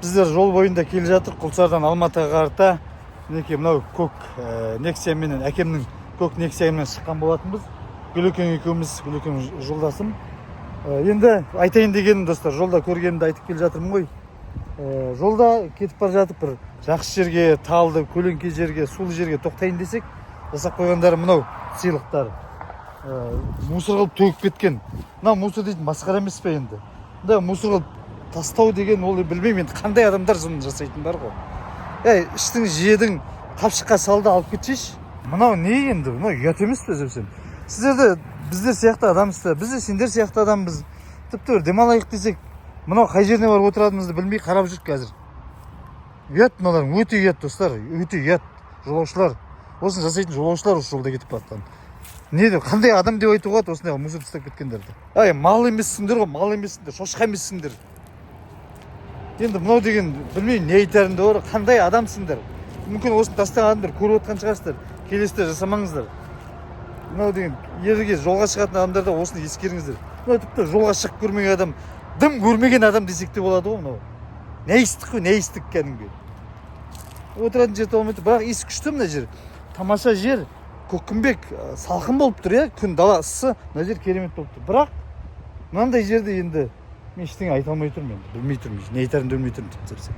Біздер жол бойында келе жатыр, Құлсардан Алматыға қарата. Мінекей мынау көк Нексия менен әкемнің көк Нексиямен шыққан болатынбыз. Гүлекең екеуміз, Гүлекең жолдасым. Енді айтайын дегенім достар, жолда көргенімді айтып келе жатырмын ғой. Жолда кетіп бара жатып бір жақсы жерге, талды, көлеңке жерге, сулы жерге тоқтайын десек, жасап қойғандары мынау сыйлықтар. Мусор қылып төгіп кеткен. Мынау мусор дейтін масқара емес пе енді? Мында мусор қылып тастау деген, ол білмеймін енді қандай адамдар соны жасайтын бар ғой. Іштің жедің қапшыққа салды алып кетшеш. Мынау не енді? Мынау ұят емес пе сөзсем? Сіздер де біздер сияқты адамсыздар, біз де сендер сияқты адамбыз. Тіпті бір демалайық десек, мынау қай жеріне барып отыратынымызды білмей қарап жүрік қазір. Ұят мыналарың, өте ұят достар, өте ұят. Жолаушылар, осыны жасайтын жолаушылар осы жолда кетіп жатқан. Не деп, қандай адам деп айтуға болады осындай мусор тастап кеткендерді? Мал емессіңдер ғой, мал емессіңдер, шошқа емессіңдер. Енді мынау деген білмеймін не айтарымды бар, қандай адамсыңдар. Мүмкін осыны тастаған адамдар көріп отқан шығарсыздар, келесіде жасамаңыздар. Мынау деген ерге жолға шығатын адамдарда осыны ескеріңіздер. Мынау тіпті жолға шығып көрмеген адам, дым көрмеген адам десек те болады ғой мынау. Нәйістік қой, нәйістік кәдімгі. Отыратын жер толмайды, бірақ есі күшті мына жер. Тамаша жер, көккүмбек, салқын болып тұр, күн дала ыссы, мына жер керемет болып тұр. Бірақ мынандай жерде енді мен ештеңе айта алмай тұрмын, білмей тұрмын, не айтарымды білмей тұрмын тіпті.